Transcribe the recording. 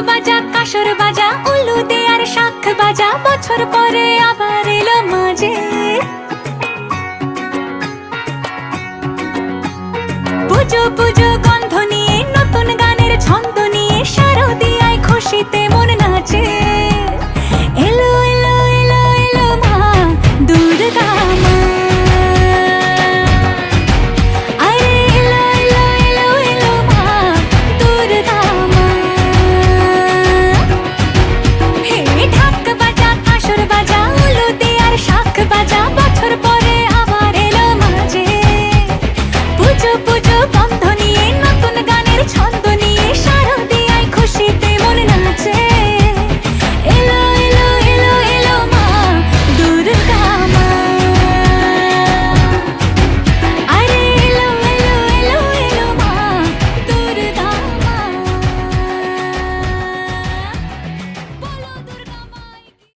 বাজা কাসর বাজা উলু দে আর শাখ বাজা, বছর পরে আবার এলো মাঝে। পুজো পুজো